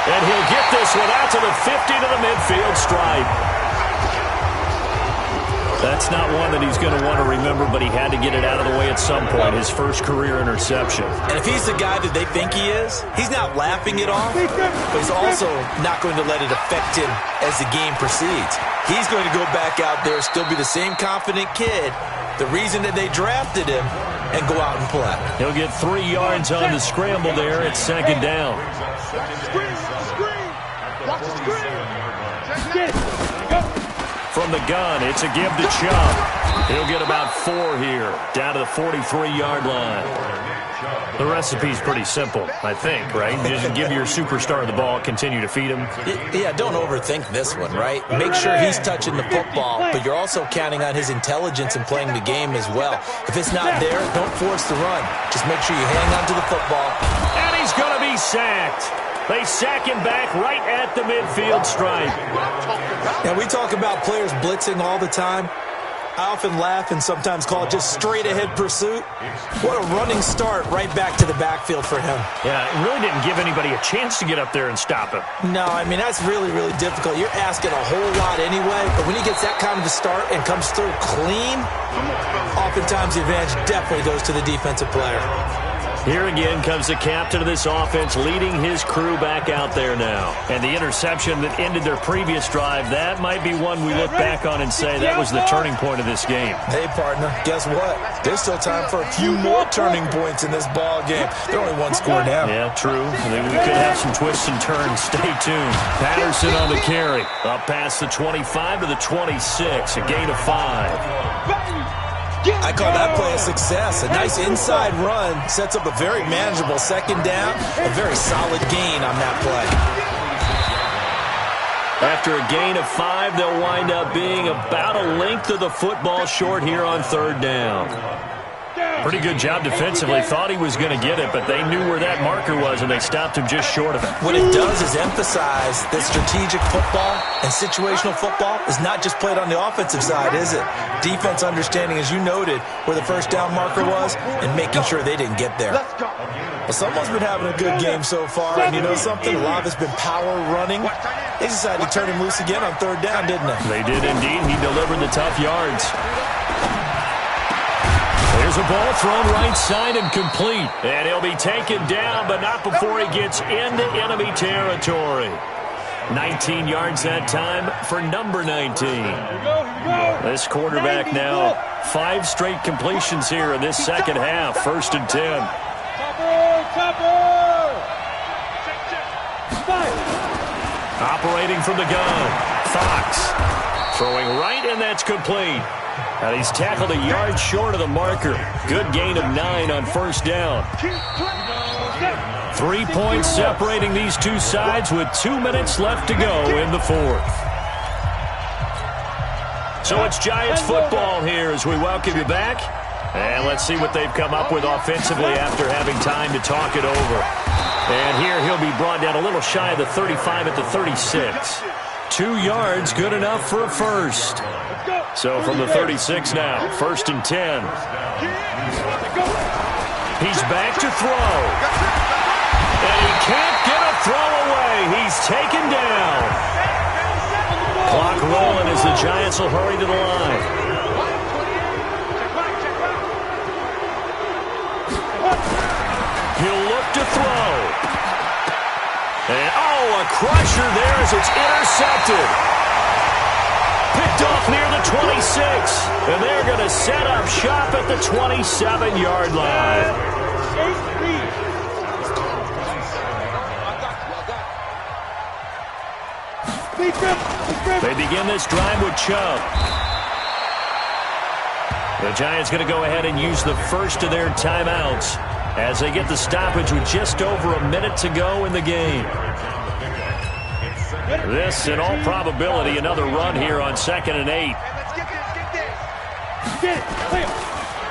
Speaker 3: And he'll get this one out to the 50 to the midfield stripe. That's not one that he's going to want to remember, but he had to get it out of the way at some point. His first career interception.
Speaker 5: And if he's the guy that they think he is, he's not laughing it off, but he's also not going to let it affect him as the game proceeds. He's going to go back out there, still be the same confident kid, the reason that they drafted him, and go out and play.
Speaker 3: He'll get 3 yards on the scramble there at 2nd down. From the gun, it's a give to Chubb. He'll get about 4 here, down to the 43-yard line. The recipe's pretty simple, I think, right? Just give your superstar the ball, continue to feed him.
Speaker 5: Yeah, don't overthink this one, right? Make sure he's touching the football, but you're also counting on his intelligence in playing the game as well. If it's not there, don't force the run. Just make sure you hang on to the football.
Speaker 3: And he's going to be sacked. They sack him back right at the midfield stripe.
Speaker 5: Now, we talk about players blitzing all the time. I often laugh and sometimes call it just straight-ahead pursuit. What a running start right back to the backfield for him.
Speaker 3: Yeah, it really didn't give anybody a chance to get up there and stop him.
Speaker 5: No, I mean, that's really, really difficult. You're asking a whole lot anyway, but when he gets that kind of a start and comes through clean, oftentimes the advantage definitely goes to the defensive player.
Speaker 3: Here again comes the captain of this offense, leading his crew back out there now. And the interception that ended their previous drive, that might be one we look back on and say that was the turning point of this game.
Speaker 5: Hey, partner, guess what? There's still time for a few more turning points in this ball game. They're only 1 score down.
Speaker 3: Yeah, true. We could have some twists and turns. Stay tuned. Patterson on the carry. Up past the 25 to the 26, a gain of 5.
Speaker 5: I call that play a success. A nice inside run sets up a very manageable 2nd down. A very solid gain on that play.
Speaker 3: After a gain of 5, they'll wind up being about a length of the football short here on 3rd down. Pretty good job defensively. Thought he was going to get it, but they knew where that marker was, and they stopped him just short of it.
Speaker 5: What it does is emphasize that strategic football and situational football is not just played on the offensive side, is it? Defense understanding, as you noted, where the 1st down marker was and making sure they didn't get there. Well, someone's been having a good game so far, and you know something? A lot of it's been power running. They decided to turn him loose again on 3rd down, didn't they?
Speaker 3: They did indeed. He delivered the tough yards. There's a ball thrown right side and complete. And he'll be taken down, but not before he gets into enemy territory. 19 yards that time for number 19.
Speaker 4: Here we go.
Speaker 3: This quarterback now 5 straight completions here in this second half. 1st and 10.
Speaker 4: Chopper.
Speaker 3: Operating from the gun. Fox throwing right, and that's complete. And he's tackled a yard short of the marker. Good gain of 9 on 1st down. 3 points separating these two sides with 2 minutes left to go in the 4th. So it's Giants football here as we welcome you back. And let's see what they've come up with offensively after having time to talk it over. And here he'll be brought down a little shy of the 35 at the 36. 2 yards, good enough for a first. So from the 36 now, 1st and 10. He's back to throw. And he can't get a throw away. He's taken down. Clock rolling as the Giants will hurry to the line. He'll look to throw. And, a crusher there as it's intercepted. Picked off near the 26. And they're going to set up shop at the 27-yard line. They begin this drive with Chubb. The Giants going to go ahead and use the first of their timeouts as they get the stoppage with just over a minute to go in the game. This, in all probability, another run here on 2nd and 8.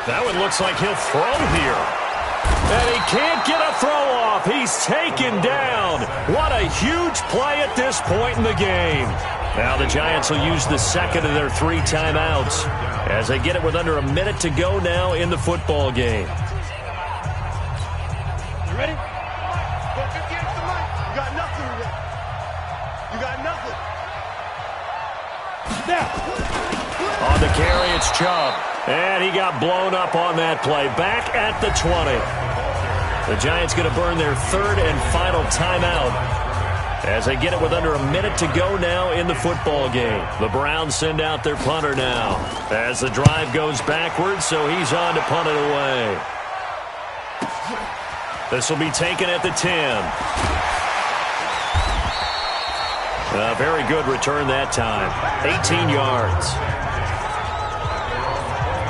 Speaker 3: That one looks like he'll throw here. And he can't get a throw off. He's taken down. What a huge play at this point in the game. Now the Giants will use the second of their 3 timeouts as they get it with under a minute to go now in the football game.
Speaker 4: You ready?
Speaker 6: You got nothing today. You got nothing.
Speaker 3: On the carry, it's Chubb. And he got blown up on that play. Back at the 20. The Giants going to burn their 3rd and final timeout as they get it with under a minute to go now in the football game. The Browns send out their punter now as the drive goes backwards, so he's on to punt it away. This will be taken at the 10. A very good return that time. 18 yards.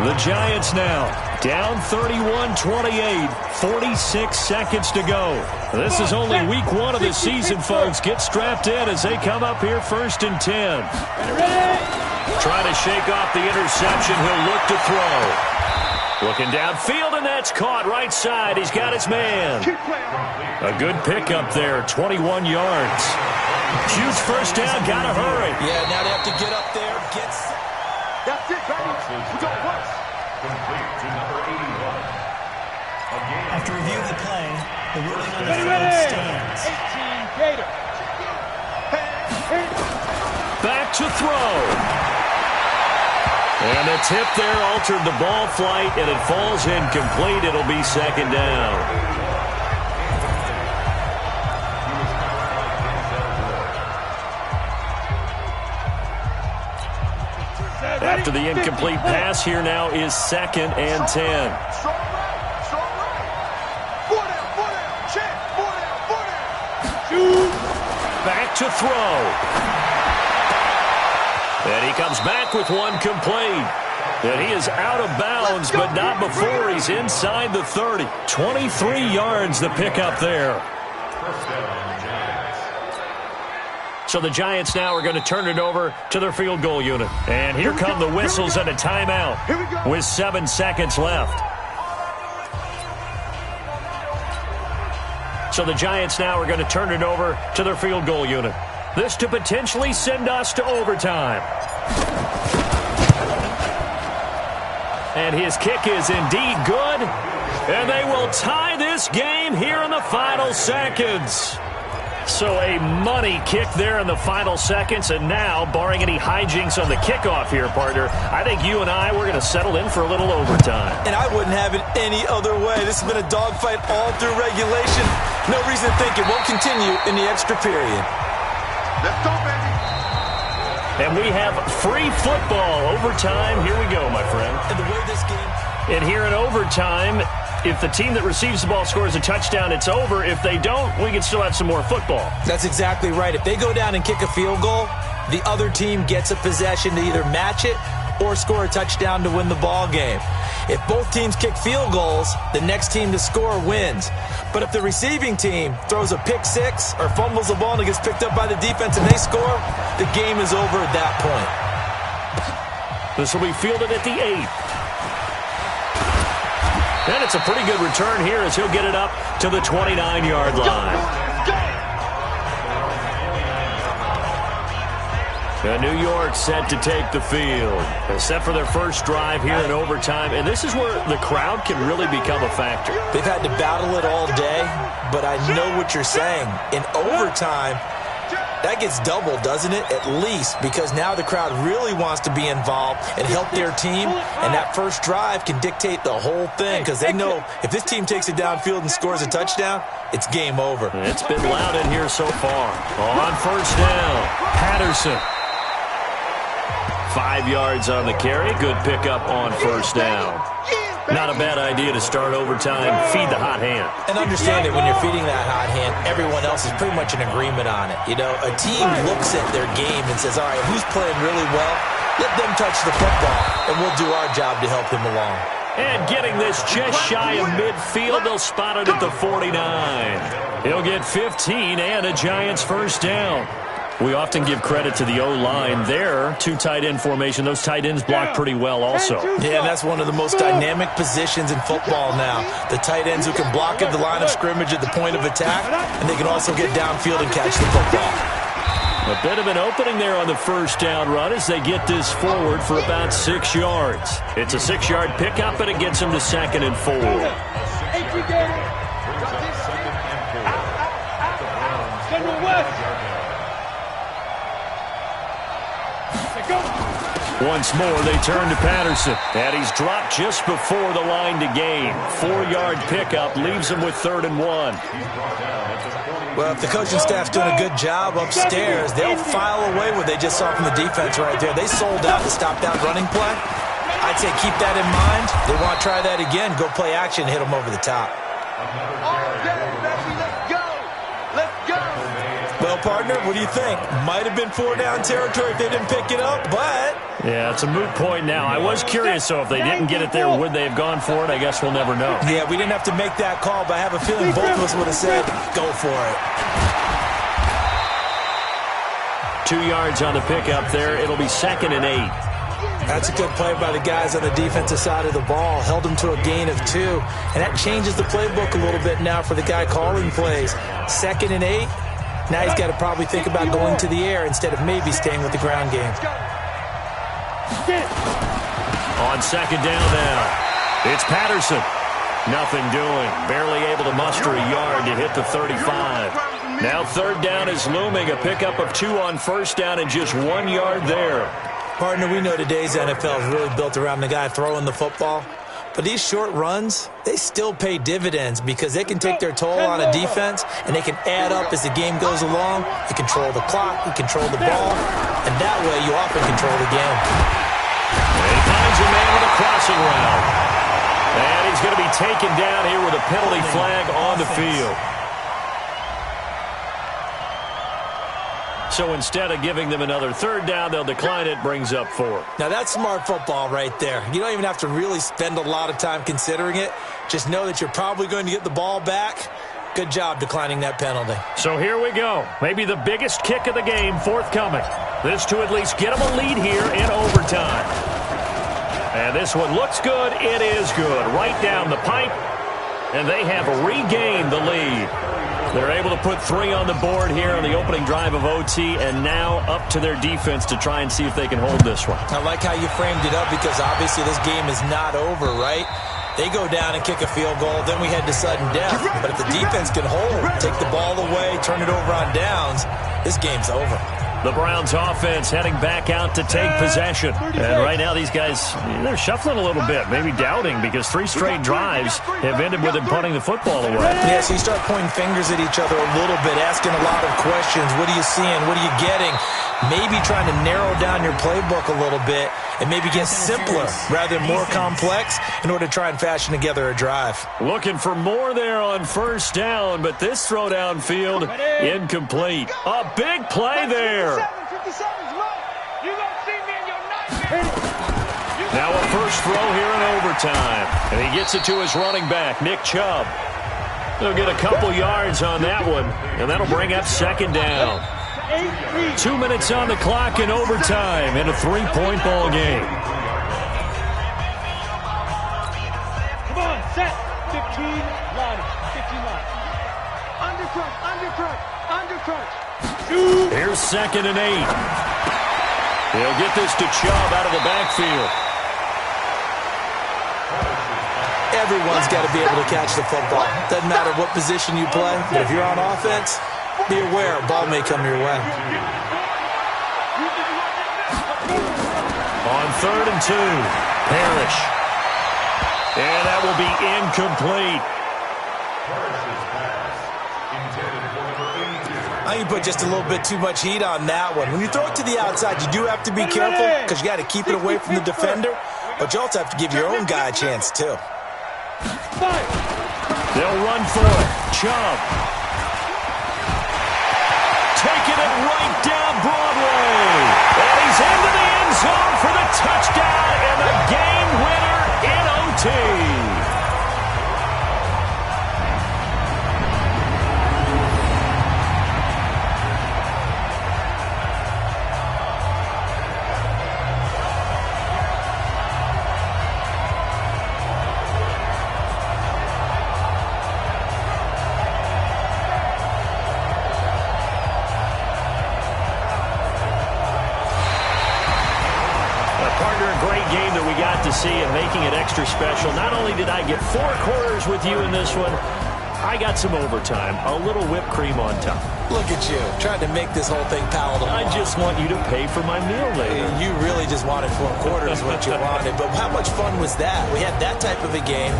Speaker 3: The Giants now down 31-28, 46 seconds to go. This is only week 1 of the season, folks. Get strapped in as they come up here 1st and 10. Trying to shake off the interception. He'll look to throw. Looking downfield, and that's caught right side. He's got his man. A good pickup there, 21 yards. Huge first down, gotta hurry.
Speaker 5: Yeah, now they have to get up there,
Speaker 6: That's it, baby. We got once.
Speaker 7: After review of the play, the ruling on the field stands.
Speaker 4: 18 Gator.
Speaker 3: Back to throw. And the tip there altered the ball flight, and it falls incomplete. It'll be 2nd down. After the incomplete pass, here now is 2nd and 10. Back to throw. And he comes back with one complete. And he is out of bounds, but not before he's inside the 30. 23 yards the pickup there. So the Giants now are going to turn it over to their field goal unit. And here come the whistles and a timeout with 7 seconds left. So the Giants now are going to turn it over to their field goal unit. This to potentially send us to overtime. And his kick is indeed good. And they will tie this game here in the final seconds. So a money kick there in the final seconds. And now, barring any hijinks on the kickoff here, partner, I think you and I, we're going to settle in for a little overtime.
Speaker 5: And I wouldn't have it any other way. This has been a dogfight all through regulation. No reason to think it won't continue in the extra period.
Speaker 6: Let's go, baby.
Speaker 3: And we have free football. Overtime. Here we go, my friend.
Speaker 5: And the way this game...
Speaker 3: And here in overtime, if the team that receives the ball scores a touchdown, it's over. If they don't, we can still have some more football.
Speaker 5: That's exactly right. If they go down and kick a field goal, the other team gets a possession to either match it or score a touchdown to win the ball game. If both teams kick field goals, the next team to score wins. But if the receiving team throws a pick six or fumbles the ball and it gets picked up by the defense and they score, the game is over at that point.
Speaker 3: This will be fielded at the 8. And it's a pretty good return here as he'll get it up to the 29-yard line. New York set to take the field. They're set for their first drive here in overtime. And this is where the crowd can really become a factor.
Speaker 5: They've had to battle it all day, but I know what you're saying. In overtime, that gets doubled, doesn't it? At least, because now the crowd really wants to be involved and help their team, and that first drive can dictate the whole thing because they know if this team takes it downfield and scores a touchdown, it's game over.
Speaker 3: It's been loud in here so far. On first down, Patterson. 5 yards on the carry. Good pickup on first down. Not a bad idea to start overtime. Feed the hot hand.
Speaker 5: And understand that when you're feeding that hot hand, everyone else is pretty much in agreement on it. You know, a team looks at their game and says, all right, who's playing really well? Let them touch the football, and we'll do our job to help him along.
Speaker 3: And getting this just shy of midfield, they'll spot it at the 49. He'll get 15 and a Giants first down. We often give credit to the O-line there. 2 tight end formation. Those tight ends block pretty well also.
Speaker 5: Yeah, and that's one of the most dynamic positions in football now. The tight ends who can block at the line of scrimmage at the point of attack, and they can also get downfield and catch the football.
Speaker 3: A bit of an opening there on the first down run as they get this forward for about 6 yards. It's a 6-yard pickup, and it gets them to 2nd and 4. Once more, they turn to Patterson. And he's dropped just before the line to gain. 4-yard pickup leaves him with 3rd and 1.
Speaker 5: Well, if the coaching staff's doing a good job upstairs, they'll file away what they just saw from the defense right there. They sold out to stop that running play. I'd say keep that in mind. They want to try that again. Go play action, hit them over the top. Well, partner, what do you think? Might have been 4-down territory if they didn't pick it up, but...
Speaker 3: Yeah, it's a moot point now. I was curious, so if they didn't get it there, would they have gone for it? I guess we'll never know.
Speaker 5: Yeah, we didn't have to make that call, but I have a feeling both of us would have said, go for it.
Speaker 3: 2 yards on the pickup there. It'll be 2nd and 8.
Speaker 5: That's a good play by the guys on the defensive side of the ball. Held them to a gain of 2. And that changes the playbook a little bit now for the guy calling plays. 2nd and 8. Now he's got to probably think about going to the air instead of maybe staying with the ground game.
Speaker 3: On 2nd down now, it's Patterson. Nothing doing. Barely able to muster a yard to hit the 35. Now 3rd down is looming. A pickup of 2 on first down and just 1 yard there.
Speaker 5: Partner, we know today's NFL is really built around the guy throwing the football. But these short runs, they still pay dividends because they can take their toll on a defense and they can add up as the game goes along. You control the clock, you control the ball, and that way you often control the game.
Speaker 3: And he finds a man with a crossing route. And he's going to be taken down here with a penalty flag on the field. So instead of giving them another 3rd down, they'll decline it, brings up 4.
Speaker 5: Now that's smart football right there. You don't even have to really spend a lot of time considering it. Just know that you're probably going to get the ball back. Good job declining that penalty.
Speaker 3: So here we go. Maybe the biggest kick of the game forthcoming. This to at least get them a lead here in overtime. And this one looks good. It is good. Right down the pipe. And they have regained the lead. They're able to put 3 on the board here on the opening drive of OT, and now up to their defense to try and see if they can hold this one.
Speaker 5: I like how you framed it up because obviously this game is not over, right? They go down and kick a field goal, then we head to sudden death. But if the defense can hold, take the ball away, turn it over on downs, this game's over.
Speaker 3: The Browns offense heading back out to take possession. And right now these guys, they're shuffling a little bit, maybe doubting, because 3 straight drives have ended with them punting the football away.
Speaker 5: Yeah, so you start pointing fingers at each other a little bit, asking a lot of questions. What are you seeing? What are you getting? Maybe trying to narrow down your playbook a little bit and maybe get simpler rather than more complex in order to try and fashion together a drive.
Speaker 3: Looking for more there on first down, but this throw downfield incomplete. A big play there. Now a first throw here in overtime. And he gets it to his running back, Nick Chubb. He'll get a couple yards on that one, and that'll bring up second down. 2 minutes on the clock in overtime in a 3-point ball game.
Speaker 4: Come on, set. 15 line. 15 line. Undercrunch, undercrunch, undercrunch.
Speaker 3: Here's 2nd and 8. He'll get this to Chubb out of the backfield.
Speaker 5: Everyone's got to be able to catch the football. Doesn't matter what position you play, but if you're on offense, be aware a ball may come your way.
Speaker 3: On 3rd and 2, Parrish. And that will be incomplete.
Speaker 5: I think you put just a little bit too much heat on that one. When you throw it to the outside, you do have to be careful because you got to keep it away from the defender, but you also have to give your own guy a chance too.
Speaker 3: They'll run for it. Chubb. Taking it right down Broadway. And he's into the end zone for the touchdown and the game winner in OT. See and making it extra special. Not only did I get 4 quarters with you in this one, I got some overtime, a little whipped cream on top.
Speaker 5: Look at you, trying to make this whole thing palatable.
Speaker 3: I just want you to pay for my meal later.
Speaker 5: You really just wanted 4 quarters what you wanted, but how much fun was that? We had that type of a game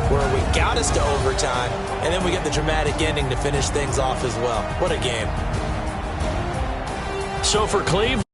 Speaker 5: where we got us to overtime, and then we get the dramatic ending to finish things off as well. What a game.
Speaker 3: So for Cleveland.